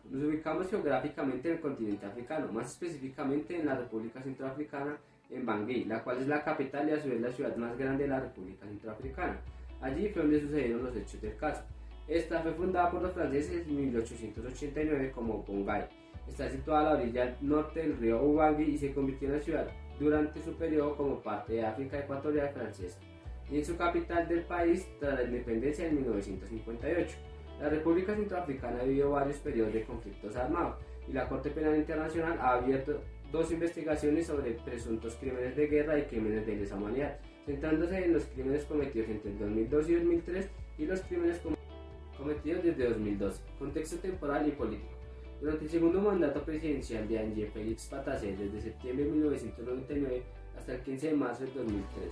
Nos ubicamos geográficamente en el continente africano, más específicamente en la República Centroafricana, en Bangui, la cual es la capital y a su vez la ciudad más grande de la República Centroafricana. Allí fue donde sucedieron los hechos del caso. Esta fue fundada por los franceses en 1889 como Bongai. Está situada a la orilla norte del río Ubangi y se convirtió en la ciudad durante su periodo como parte de África Ecuatorial francesa y en su capital del país tras la independencia en 1958. La República Centroafricana ha vivido varios periodos de conflictos armados y la Corte Penal Internacional ha abierto 2 investigaciones sobre presuntos crímenes de guerra y crímenes de lesa humanidad, centrándose en los crímenes cometidos entre el 2002 y 2003 y los crímenes cometidos desde 2012. Contexto temporal y político. Durante el segundo mandato presidencial de André Félix Patassé, desde septiembre de 1999 hasta el 15 de marzo de 2003.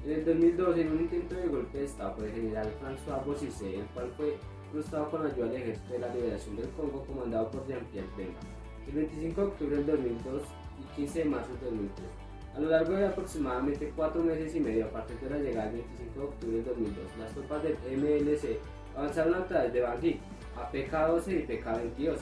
En el 2012, en un intento de golpe de Estado por el general François Bozizé, el cual fue frustrado con la ayuda del Ejército de la Liberación del Congo comandado por Jean-Pierre Bemba, el 25 de octubre del 2002 y 15 de marzo del 2003. A lo largo de aproximadamente 4 meses y medio a partir de la llegada del 25 de octubre del 2002, las tropas del MLC avanzaron a través de Bangui, a PK-12 y PK-22.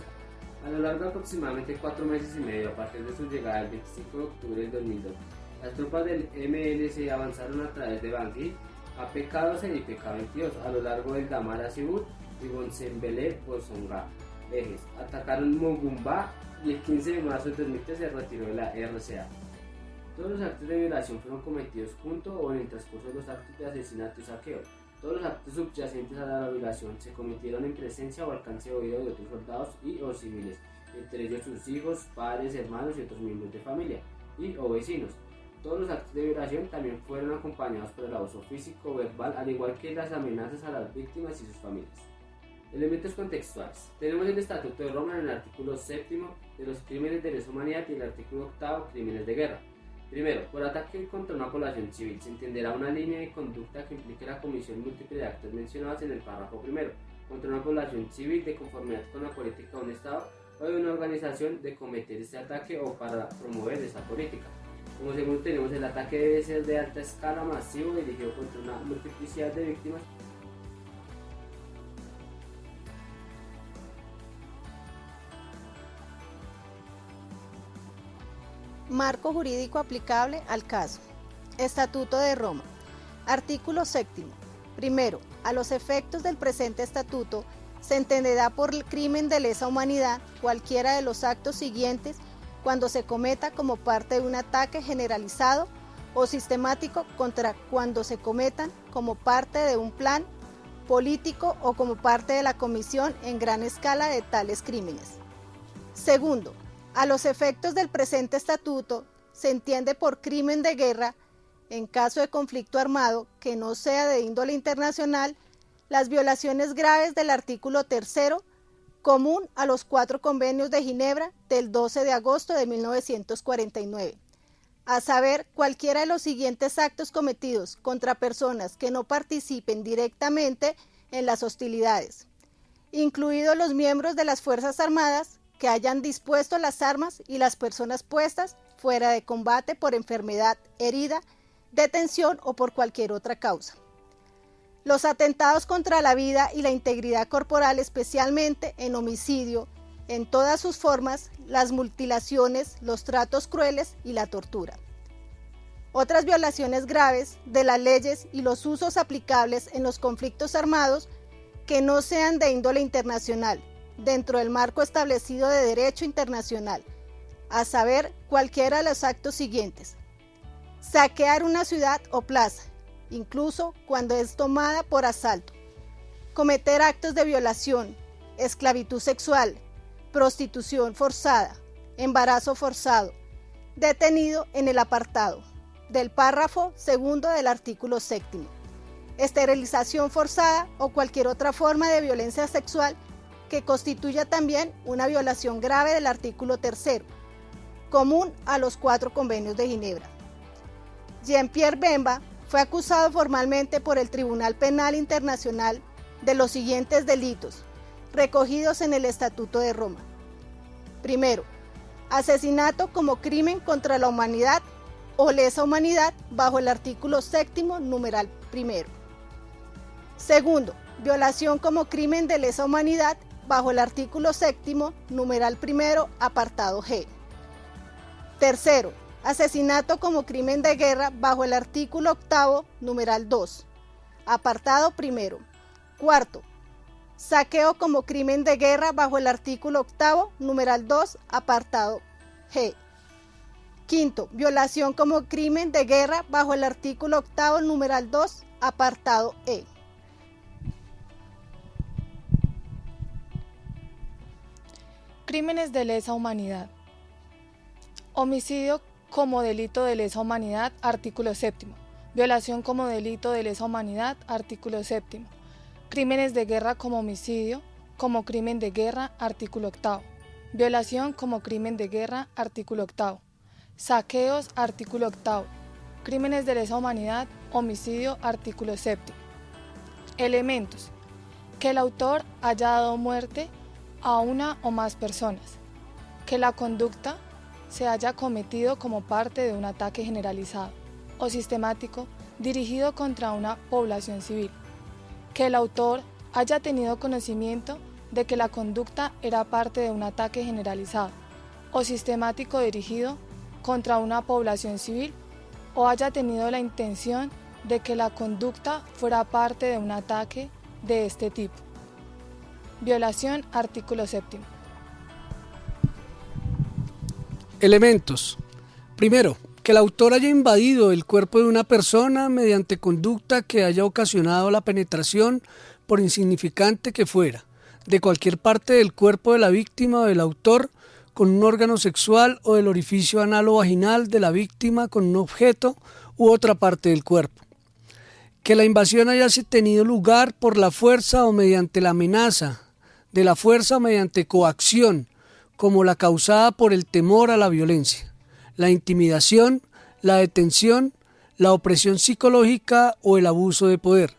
A lo largo de aproximadamente 4 meses y medio a partir de su llegada el 25 de octubre del 2002, las tropas del MLC avanzaron a través de Bangui, a PK-12 y PK-22 a lo largo del Damara Sibur y Bonsembele Bosonga ejes, atacaron Mogumba y el 15 de marzo de 2003 se retiró de la RCA. Todos los actos de violación fueron cometidos junto o en el transcurso de los actos de asesinato y saqueo. Todos los actos subyacentes a la violación se cometieron en presencia o alcance de oído de otros soldados y o civiles, entre ellos sus hijos, padres, hermanos y otros miembros de familia y o vecinos. Todos los actos de violación también fueron acompañados por el abuso físico o verbal, al igual que las amenazas a las víctimas y sus familias. Elementos contextuales. Tenemos el Estatuto de Roma en el artículo 7 de los crímenes de lesa humanidad y el artículo 8 crímenes de guerra. Primero, por ataque contra una población civil se entenderá una línea de conducta que implique la comisión múltiple de actos mencionados en el párrafo primero, contra una población civil de conformidad con la política de un Estado o de una organización de cometer este ataque o para promover esta política. Como segundo tenemos el ataque debe ser de alta escala, masivo, dirigido contra una multiplicidad de víctimas. Marco jurídico aplicable al caso. Estatuto de Roma. Artículo 7. Primero, a los efectos del presente estatuto, se entenderá por el crimen de lesa humanidad cualquiera de los actos siguientes cuando se cometa como parte de un ataque generalizado o sistemático contra cuando se cometan como parte de un plan político o como parte de la comisión en gran escala de tales crímenes. Segundo, a los efectos del presente estatuto se entiende por crimen de guerra, en caso de conflicto armado que no sea de índole internacional, las violaciones graves del artículo 3 común a los 4 convenios de Ginebra del 12 de agosto de 1949, a saber, cualquiera de los siguientes actos cometidos contra personas que no participen directamente en las hostilidades, incluidos los miembros de las Fuerzas Armadas que hayan dispuesto las armas y las personas puestas fuera de combate por enfermedad, herida, detención o por cualquier otra causa. Los atentados contra la vida y la integridad corporal, especialmente en homicidio, en todas sus formas, las mutilaciones, los tratos crueles y la tortura. Otras violaciones graves de las leyes y los usos aplicables en los conflictos armados que no sean de índole internacional, dentro del marco establecido de derecho internacional, a saber, cualquiera de los actos siguientes: saquear una ciudad o plaza, incluso cuando es tomada por asalto, cometer actos de violación, esclavitud sexual, prostitución forzada, embarazo forzado, detenido en el apartado del párrafo 2 del artículo 7, esterilización forzada o cualquier otra forma de violencia sexual que constituya también una violación grave del artículo 3, común a los 4 convenios de Ginebra. Jean-Pierre Bemba fue acusado formalmente por el Tribunal Penal Internacional de los siguientes delitos, recogidos en el Estatuto de Roma. Primero, asesinato como crimen contra la humanidad o lesa humanidad bajo el artículo 7, numeral 1. Segundo, violación como crimen de lesa humanidad bajo el artículo 7º, numeral 1, apartado G. Tercero, asesinato como crimen de guerra bajo el artículo 8º, numeral 2, apartado 1. Cuarto, saqueo como crimen de guerra bajo el artículo 8º, numeral 2, apartado G. Quinto, violación como crimen de guerra bajo el artículo 8º, numeral 2, apartado E. Crímenes de lesa humanidad. Homicidio como delito de lesa humanidad, artículo 7º. Violación como delito de lesa humanidad, artículo 7º. Crímenes de guerra como homicidio, como crimen de guerra, artículo 8º. Violación como crimen de guerra, artículo 8º. Saqueos, artículo 8º. Crímenes de lesa humanidad, homicidio, artículo 7º. Elementos. Que el autor haya dado muerte a una o más personas. Que la conducta se haya cometido como parte de un ataque generalizado o sistemático dirigido contra una población civil. Que el autor haya tenido conocimiento de que la conducta era parte de un ataque generalizado o sistemático dirigido contra una población civil o haya tenido la intención de que la conducta fuera parte de un ataque de este tipo. Violación, artículo 7º. Elementos. Primero, que el autor haya invadido el cuerpo de una persona mediante conducta que haya ocasionado la penetración, por insignificante que fuera, de cualquier parte del cuerpo de la víctima o del autor con un órgano sexual o del orificio anal o vaginal de la víctima con un objeto u otra parte del cuerpo. Que la invasión haya tenido lugar por la fuerza o mediante la amenaza, de la fuerza o mediante coacción, como la causada por el temor a la violencia, la intimidación, la detención, la opresión psicológica o el abuso de poder,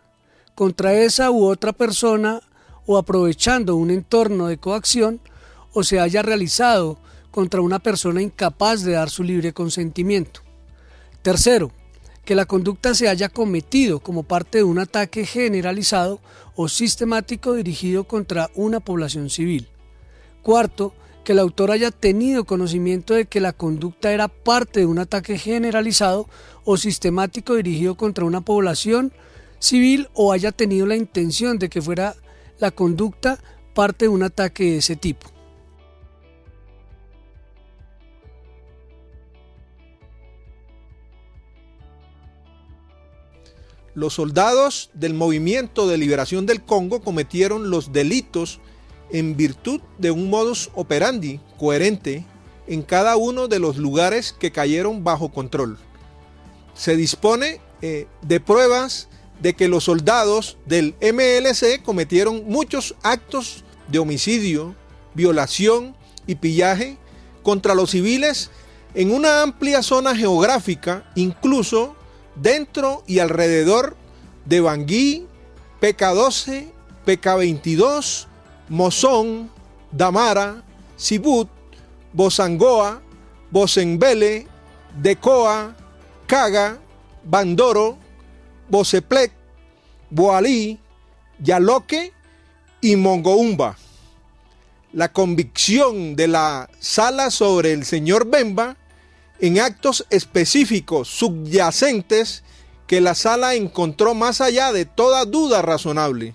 contra esa u otra persona o aprovechando un entorno de coacción, o se haya realizado contra una persona incapaz de dar su libre consentimiento. Tercero, que la conducta se haya cometido como parte de un ataque generalizado o sistemático dirigido contra una población civil. Cuarto, que el autor haya tenido conocimiento de que la conducta era parte de un ataque generalizado o sistemático dirigido contra una población civil o haya tenido la intención de que fuera la conducta parte de un ataque de ese tipo. Los soldados del Movimiento de Liberación del Congo cometieron los delitos en virtud de un modus operandi coherente en cada uno de los lugares que cayeron bajo control. Se dispone de pruebas de que los soldados del MLC cometieron muchos actos de homicidio, violación y pillaje contra los civiles en una amplia zona geográfica, incluso dentro y alrededor de Bangui, PK12, PK22, Mozón, Damara, Sibut, Bozangoa, Bozenbele, Decoa, Caga, Bandoro, Boceplec, Boalí, Yaloque y Mongoumba. La convicción de la sala sobre el señor Bemba en actos específicos subyacentes que la sala encontró más allá de toda duda razonable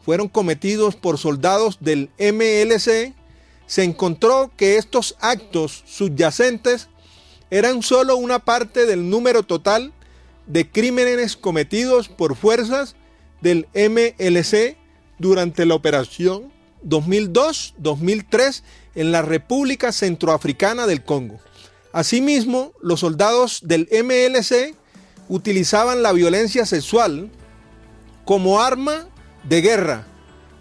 fueron cometidos por soldados del MLC, se encontró que estos actos subyacentes eran solo una parte del número total de crímenes cometidos por fuerzas del MLC durante la operación 2002-2003 en la República Centroafricana del Congo. Asimismo, los soldados del MLC utilizaban la violencia sexual como arma de guerra.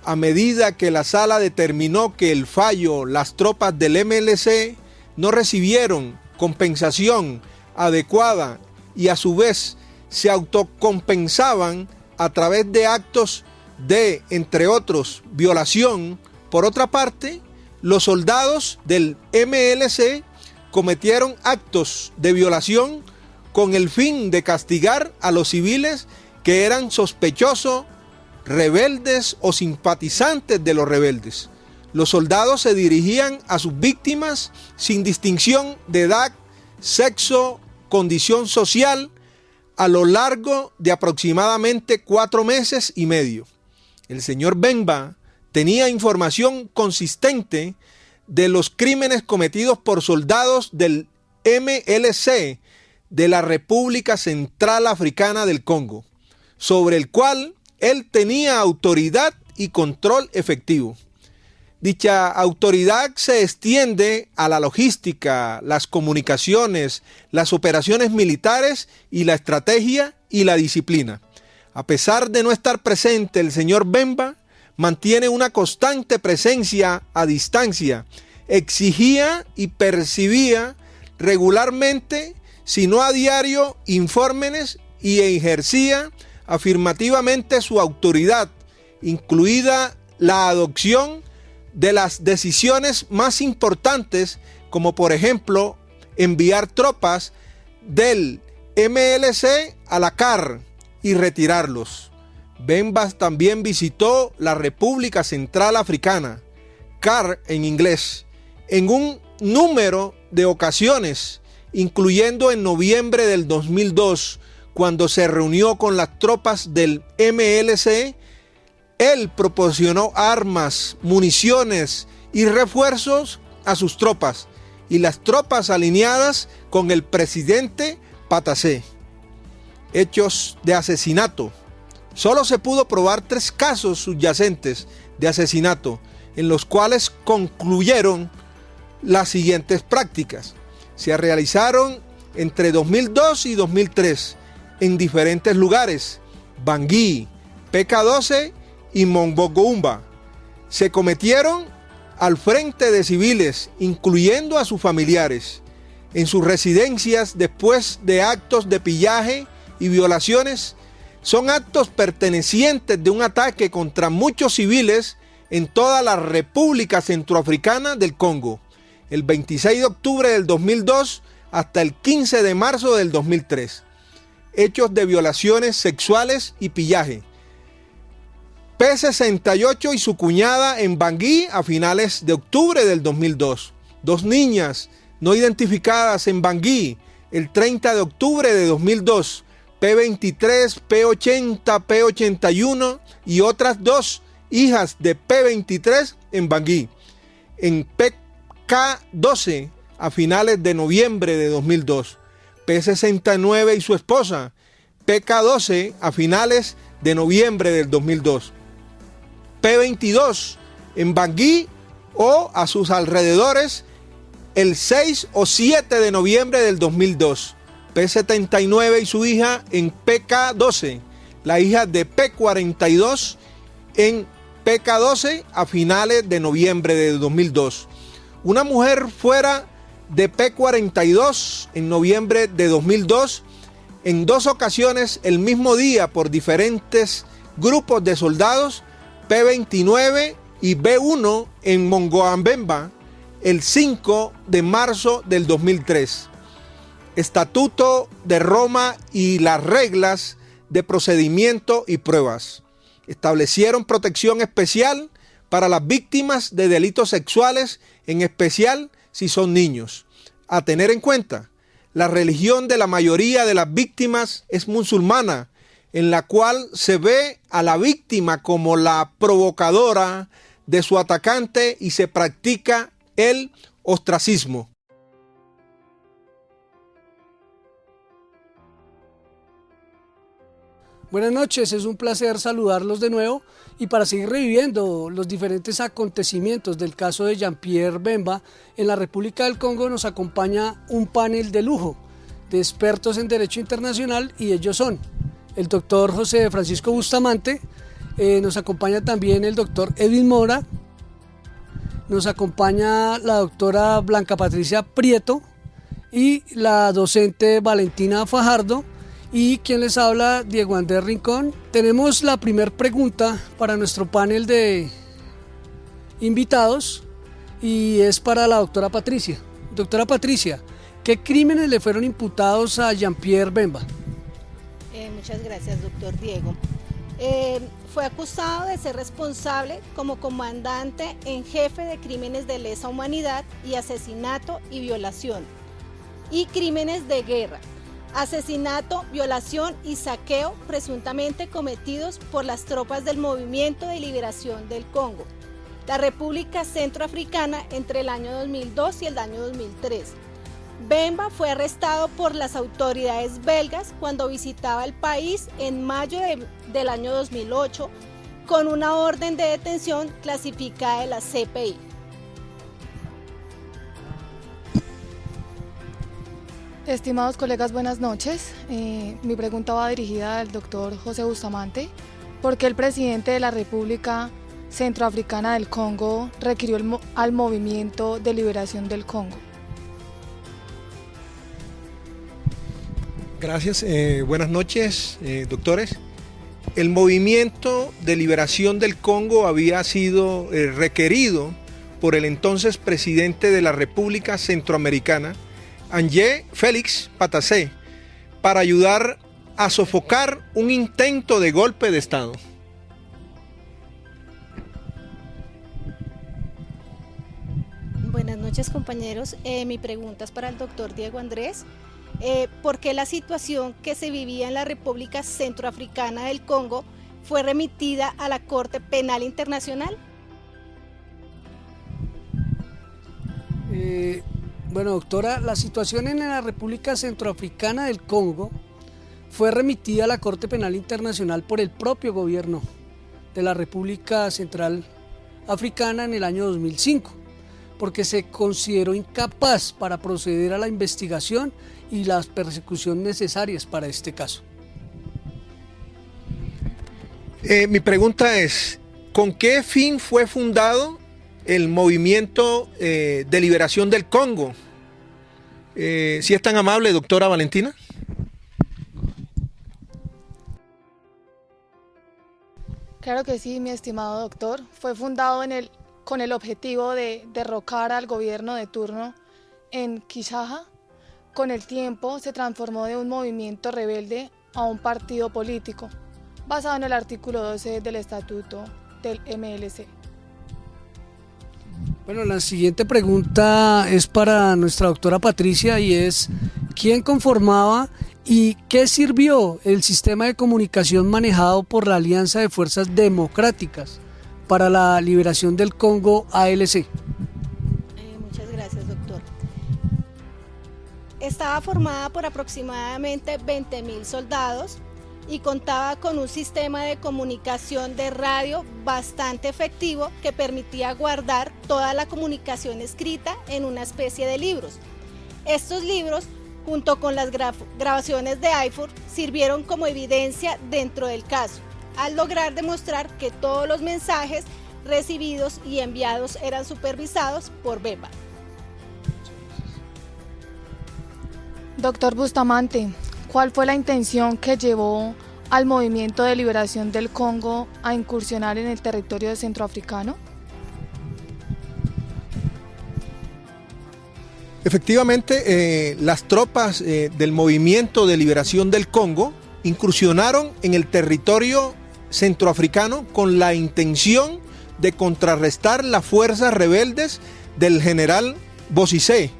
A medida que la sala determinó que el fallo, las tropas del MLC no recibieron compensación adecuada y a su vez se autocompensaban a través de actos de, entre otros, violación. Por otra parte, los soldados del MLC cometieron actos de violación con el fin de castigar a los civiles que eran sospechosos, rebeldes o simpatizantes de los rebeldes. Los soldados se dirigían a sus víctimas sin distinción de edad, sexo, condición social, a lo largo de aproximadamente 4 meses y medio. El señor Bemba tenía información consistente de los crímenes cometidos por soldados del MLC de la República Central Africana del Congo, sobre el cual él tenía autoridad y control efectivo. Dicha autoridad se extiende a la logística, las comunicaciones, las operaciones militares y la estrategia y la disciplina. A pesar de no estar presente, el señor Bemba mantiene una constante presencia a distancia, exigía y percibía regularmente, si no a diario, informes y ejercía afirmativamente su autoridad, incluida la adopción de las decisiones más importantes, como por ejemplo enviar tropas del MLC a la CAR y retirarlos. Bemba también visitó la República Central Africana, CAR en inglés, en un número de ocasiones, incluyendo en noviembre del 2002, cuando se reunió con las tropas del MLC. Él proporcionó armas, municiones y refuerzos a sus tropas y las tropas alineadas con el presidente Patacé. Hechos de asesinato. Solo se pudo probar 3 casos subyacentes de asesinato, en los cuales concluyeron las siguientes prácticas. Se realizaron entre 2002 y 2003 en diferentes lugares: Bangui, PK12 y Mongogoumba. Se cometieron al frente de civiles, incluyendo a sus familiares, en sus residencias después de actos de pillaje y violaciones. Son actos pertenecientes de un ataque contra muchos civiles en toda la República Centroafricana del Congo, el 26 de octubre del 2002 hasta el 15 de marzo del 2003. Hechos de violaciones sexuales y pillaje. P68 y su cuñada en Bangui a finales de octubre del 2002. 2 niñas no identificadas en Bangui el 30 de octubre de 2002. P23, P80, P81 y otras 2 hijas de P23 en Bangui. En PK12 a finales de noviembre de 2002. P69 y su esposa. PK12 a finales de noviembre del 2002. P22 en Bangui o a sus alrededores el 6 o 7 de noviembre del 2002. P79 y su hija en PK12, la hija de P42 en PK12 a finales de noviembre de 2002. Una mujer fuera de P42 en noviembre de 2002, en 2 ocasiones el mismo día por diferentes grupos de soldados, P29 y B1 en Mongoambemba, el 5 de marzo del 2003. Estatuto de Roma y las reglas de procedimiento y pruebas establecieron protección especial para las víctimas de delitos sexuales, en especial si son niños. A tener en cuenta, la religión de la mayoría de las víctimas es musulmana, en la cual se ve a la víctima como la provocadora de su atacante y se practica el ostracismo. Buenas noches, es un placer saludarlos de nuevo y para seguir reviviendo los diferentes acontecimientos del caso de Jean-Pierre Bemba en la República del Congo nos acompaña un panel de lujo de expertos en Derecho Internacional y ellos son el doctor José Francisco Bustamante, nos acompaña también el doctor Edwin Mora, nos acompaña la doctora Blanca Patricia Prieto y la docente Valentina Fajardo. Y quien les habla, Diego Andrés Rincón. Tenemos la primera pregunta para nuestro panel de invitados y es para la doctora Patricia. Doctora Patricia, ¿qué crímenes le fueron imputados a Jean-Pierre Bemba? Muchas gracias, doctor Diego. fue acusado de ser responsable como comandante en jefe de crímenes de lesa humanidad y asesinato y violación, y crímenes de guerra, asesinato, violación y saqueo presuntamente cometidos por las tropas del Movimiento de Liberación del Congo, la República Centroafricana, entre el año 2002 y el año 2003. Bemba fue arrestado por las autoridades belgas cuando visitaba el país en mayo del año 2008 con una orden de detención clasificada de la CPI. Estimados colegas, buenas noches. Mi pregunta va dirigida al doctor José Bustamante. ¿Por qué el presidente de la República Centroafricana del Congo requirió al Movimiento de Liberación del Congo? Gracias, buenas noches, doctores. El Movimiento de Liberación del Congo había sido requerido por el entonces presidente de la República Centroamericana, André Félix Patassé, para ayudar a sofocar un intento de golpe de Estado. Buenas noches, compañeros. Mi pregunta es para el doctor Diego Andrés. ¿Por qué la situación que se vivía en la República Centroafricana del Congo fue remitida a la Corte Penal Internacional? Bueno, doctora, la situación en la República Centroafricana del Congo fue remitida a la Corte Penal Internacional por el propio gobierno de la República Central Africana en el año 2005, porque se consideró incapaz para proceder a la investigación y la persecución necesarias para este caso. Mi pregunta es, ¿con qué fin fue fundado el Movimiento de Liberación del Congo? Si es tan amable, doctora Valentina. Claro que sí, mi estimado doctor. Fue fundado con el objetivo de derrocar al gobierno de turno en Kinshasa. Con el tiempo se transformó de un movimiento rebelde a un partido político, basado en el artículo 12 del Estatuto del MLC. Bueno, la siguiente pregunta es para nuestra doctora Patricia y es: ¿quién conformaba y qué sirvió el sistema de comunicación manejado por la Alianza de Fuerzas Democráticas para la Liberación del Congo, ALC? Muchas gracias, doctor. Estaba formada por aproximadamente 20.000 soldados y contaba con un sistema de comunicación de radio bastante efectivo que permitía guardar toda la comunicación escrita en una especie de libros. Estos libros, junto con las grabaciones de IFOR, sirvieron como evidencia dentro del caso, al lograr demostrar que todos los mensajes recibidos y enviados eran supervisados por Bemba. Doctor Bustamante, ¿cuál fue la intención que llevó al Movimiento de Liberación del Congo a incursionar en el territorio centroafricano? Efectivamente, las tropas del Movimiento de Liberación del Congo incursionaron en el territorio centroafricano con la intención de contrarrestar las fuerzas rebeldes del general Bozizé.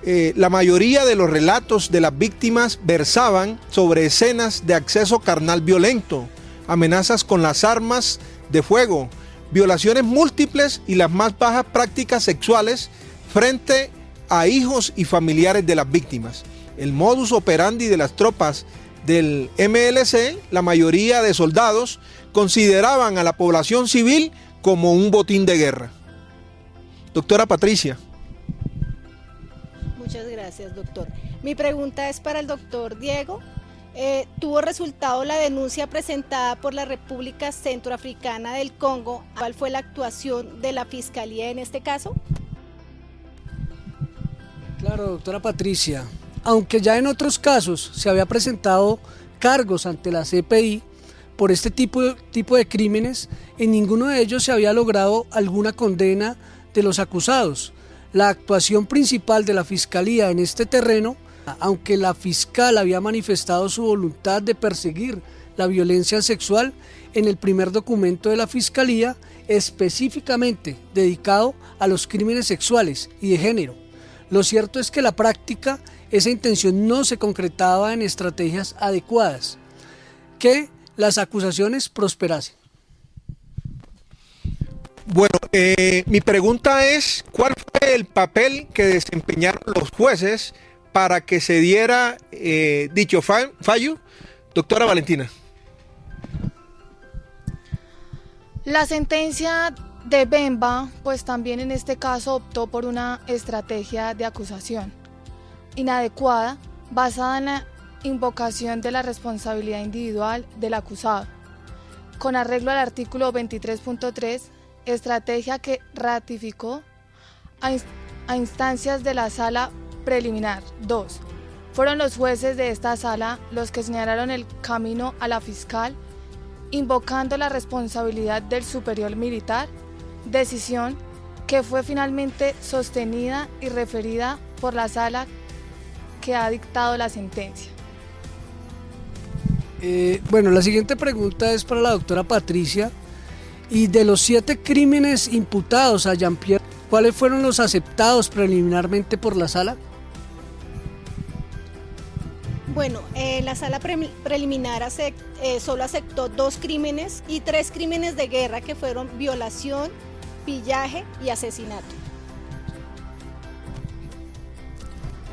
La mayoría de los relatos de las víctimas versaban sobre escenas de acceso carnal violento, amenazas con las armas de fuego, violaciones múltiples y las más bajas prácticas sexuales frente a hijos y familiares de las víctimas. El modus operandi de las tropas del MLC, la mayoría de soldados, consideraban a la población civil como un botín de guerra. Doctora Patricia. Muchas gracias, doctor. Mi pregunta es para el doctor Diego. ¿Tuvo resultado la denuncia presentada por la República Centroafricana del Congo? ¿Cuál fue la actuación de la Fiscalía en este caso? Claro, doctora Patricia. Aunque ya en otros casos se había presentado cargos ante la CPI por este tipo de crímenes, en ninguno de ellos se había logrado alguna condena de los acusados. La actuación principal de la Fiscalía en este terreno, aunque la fiscal había manifestado su voluntad de perseguir la violencia sexual, en el primer documento de la Fiscalía específicamente dedicado a los crímenes sexuales y de género. Lo cierto es que en la práctica esa intención no se concretaba en estrategias adecuadas, que las acusaciones prosperasen. Bueno, mi pregunta es, ¿cuál fue el papel que desempeñaron los jueces para que se diera dicho fallo? Doctora Valentina. La sentencia de Bemba, pues también en este caso optó por una estrategia de acusación inadecuada basada en la invocación de la responsabilidad individual del acusado, con arreglo al artículo 23.3, estrategia que ratificó a instancias de la sala preliminar. 2. Fueron los jueces de esta sala los que señalaron el camino a la fiscal, invocando la responsabilidad del superior militar, decisión que fue finalmente sostenida y referida por la sala que ha dictado la sentencia. Bueno, la siguiente pregunta es para la doctora Patricia. Y de los 7 crímenes imputados a Jean-Pierre, ¿cuáles fueron los aceptados preliminarmente por la sala? Bueno, la sala preliminar solo aceptó 2 crímenes y 3 crímenes de guerra que fueron violación, pillaje y asesinato.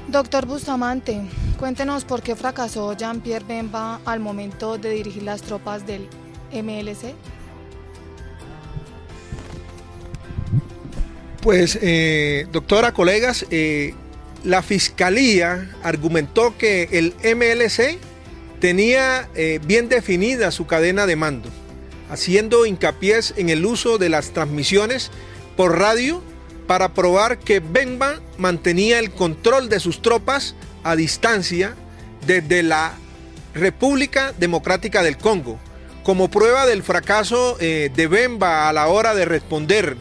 Doctor Bustamante, cuéntenos por qué fracasó Jean-Pierre Bemba al momento de dirigir las tropas del MLC. Pues, doctora, colegas, la Fiscalía argumentó que el MLC tenía bien definida su cadena de mando, haciendo hincapié en el uso de las transmisiones por radio para probar que Bemba mantenía el control de sus tropas a distancia desde la República Democrática del Congo. Como prueba del fracaso de Bemba a la hora de responder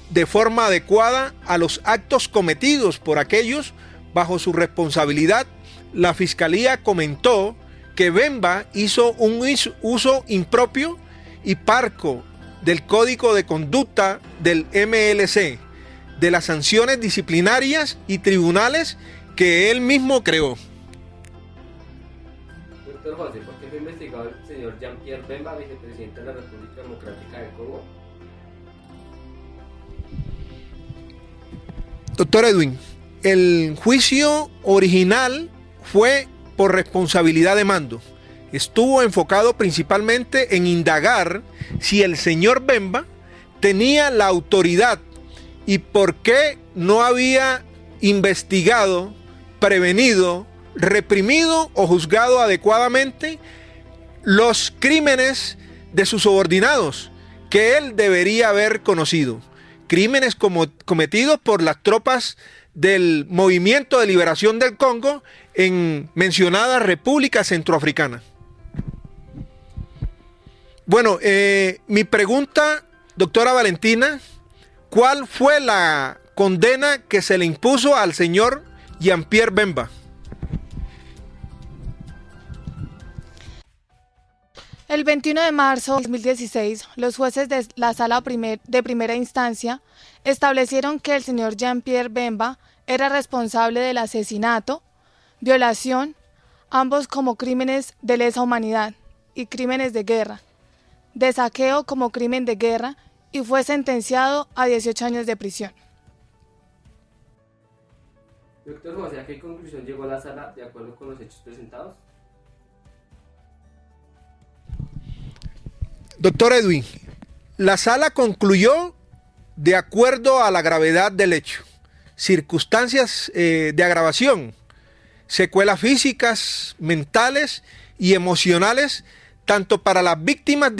de forma adecuada a los actos cometidos por aquellos bajo su responsabilidad, la Fiscalía comentó que Bemba hizo un uso impropio y parco del Código de Conducta del MLC, de las sanciones disciplinarias y tribunales que él mismo creó. Doctor José, ¿por qué fue investigado el señor Jean-Pierre Bemba, vicepresidente de la República Democrática del Congo? Doctor Edwin, el juicio original fue por responsabilidad de mando. Estuvo enfocado principalmente en indagar si el señor Bemba tenía la autoridad y por qué no había investigado, prevenido, reprimido o juzgado adecuadamente los crímenes de sus subordinados que él debería haber conocido. Crímenes cometidos por las tropas del Movimiento de Liberación del Congo en mencionada República Centroafricana. Bueno, mi pregunta, doctora Valentina, ¿cuál fue la condena que se le impuso al señor Jean-Pierre Bemba? El 21 de marzo de 2016, los jueces de la Sala de Primera Instancia establecieron que el señor Jean-Pierre Bemba era responsable del asesinato, violación, ambos como crímenes de lesa humanidad y crímenes de guerra, de saqueo como crimen de guerra y fue sentenciado a 18 años de prisión. Doctor José, ¿a qué conclusión llegó la sala de acuerdo con los hechos presentados? Doctor Edwin, la sala concluyó de acuerdo a la gravedad del hecho, circunstancias de agravación, secuelas físicas, mentales y emocionales, tanto para las víctimas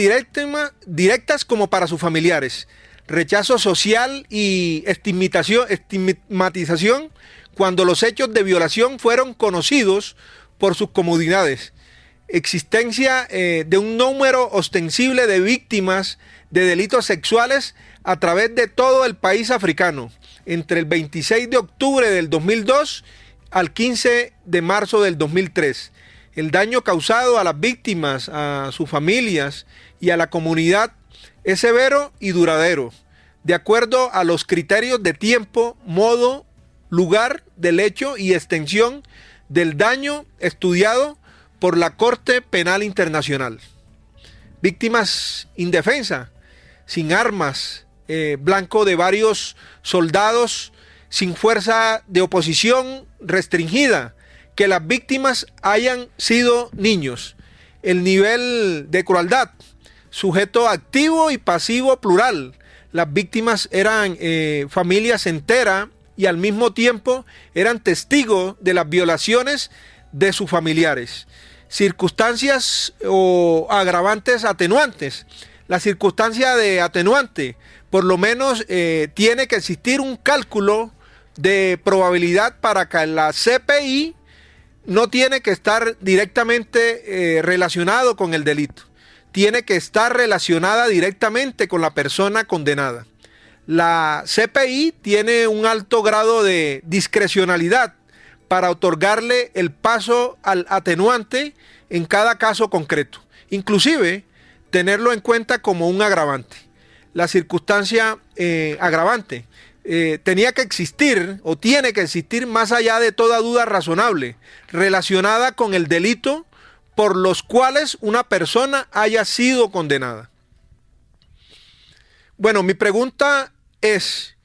directas como para sus familiares, rechazo social y estigmatización cuando los hechos de violación fueron conocidos por sus comunidades, existencia de un número ostensible de víctimas de delitos sexuales a través de todo el país africano, entre el 26 de octubre del 2002 al 15 de marzo del 2003, El daño causado a las víctimas, a sus familias y a la comunidad es severo y duradero, de acuerdo a los criterios de tiempo, modo, lugar del hecho y extensión del daño estudiado por la Corte Penal Internacional. Víctimas indefensas, sin armas, blanco de varios soldados, sin fuerza de oposición restringida, que las víctimas hayan sido niños. El nivel de crueldad, sujeto activo y pasivo plural. Las víctimas eran familias enteras y al mismo tiempo eran testigos de las violaciones de sus familiares. Circunstancias o agravantes atenuantes. La circunstancia de atenuante, por lo menos tiene que existir un cálculo de probabilidad para que la CPI no tiene que estar directamente relacionado con el delito. Tiene que estar relacionada directamente con la persona condenada. La CPI tiene un alto grado de discrecionalidad para otorgarle el paso al atenuante en cada caso concreto, inclusive tenerlo en cuenta como un agravante. La circunstancia agravante tenía que existir o tiene que existir más allá de toda duda razonable relacionada con el delito por los cuales una persona haya sido condenada. Bueno, mi pregunta es,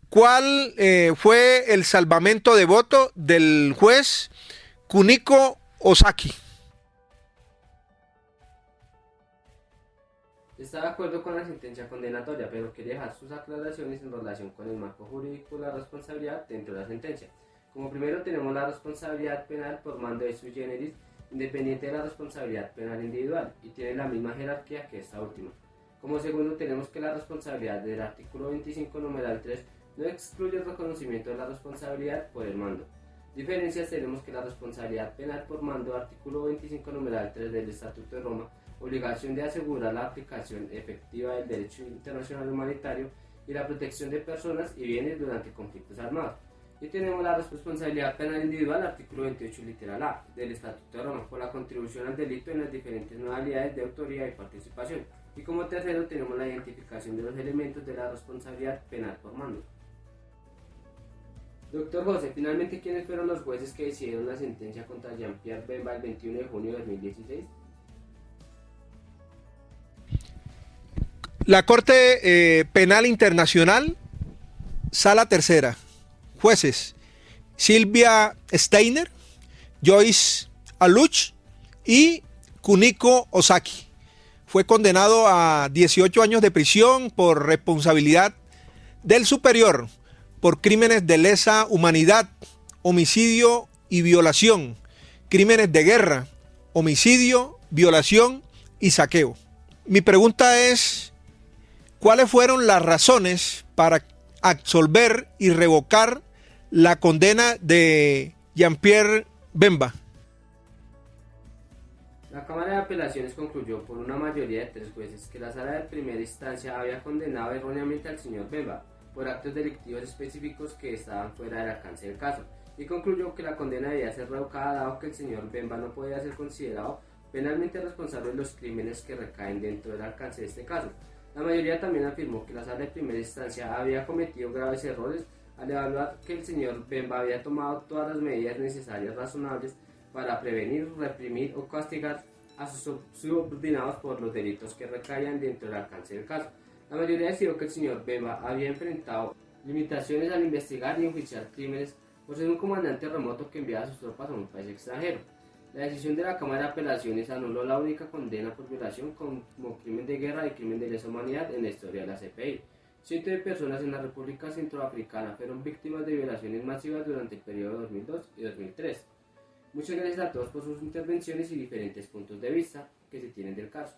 ¿cuál fue el salvamento de voto del juez Kuniko Ozaki? Está de acuerdo con la sentencia condenatoria, pero quiere dejar sus aclaraciones en relación con el marco jurídico y la responsabilidad dentro de la sentencia. Como primero tenemos la responsabilidad penal por mando de sui generis, independiente de la responsabilidad penal individual, y tiene la misma jerarquía que esta última. Como segundo tenemos que la responsabilidad del artículo 25 numeral 3 no excluye el reconocimiento de la responsabilidad por el mando. Diferencias tenemos que la responsabilidad penal por mando, artículo 25 numeral 3 del Estatuto de Roma, obligación de asegurar la aplicación efectiva del derecho internacional humanitario y la protección de personas y bienes durante conflictos armados. Y tenemos la responsabilidad penal individual, artículo 28 literal A del Estatuto de Roma, por la contribución al delito en las diferentes modalidades de autoría y participación. Y como tercero tenemos la identificación de los elementos de la responsabilidad penal por mando. Doctor José, finalmente, ¿quiénes fueron los jueces que decidieron la sentencia contra Jean-Pierre Bemba el 21 de junio de 2016? La Corte Penal Internacional, Sala Tercera. Jueces: Silvia Steiner, Joyce Aluch y Kuniko Ozaki. Fue condenado a 18 años de prisión por responsabilidad del superior por crímenes de lesa humanidad, homicidio y violación, crímenes de guerra, homicidio, violación y saqueo. Mi pregunta es, ¿cuáles fueron las razones para absolver y revocar la condena de Jean-Pierre Bemba? La Cámara de Apelaciones concluyó por una mayoría de 3 jueces que la Sala de Primera Instancia había condenado erróneamente al señor Bemba por actos delictivos específicos que estaban fuera del alcance del caso, y concluyó que la condena debía ser revocada dado que el señor Bemba no podía ser considerado penalmente responsable de los crímenes que recaen dentro del alcance de este caso. La mayoría también afirmó que la Sala de Primera Instancia había cometido graves errores al evaluar que el señor Bemba había tomado todas las medidas necesarias razonables para prevenir, reprimir o castigar a sus subordinados por los delitos que recaían dentro del alcance del caso. La mayoría decidió que el señor Bemba había enfrentado limitaciones al investigar y enjuiciar crímenes por ser un comandante remoto que enviaba a sus tropas a un país extranjero. La decisión de la Cámara de Apelaciones anuló la única condena por violación como crimen de guerra y crimen de lesa humanidad en la historia de la CPI. Cientos de personas en la República Centroafricana fueron víctimas de violaciones masivas durante el periodo 2002 y 2003. Muchas gracias a todos por sus intervenciones y diferentes puntos de vista que se tienen del caso.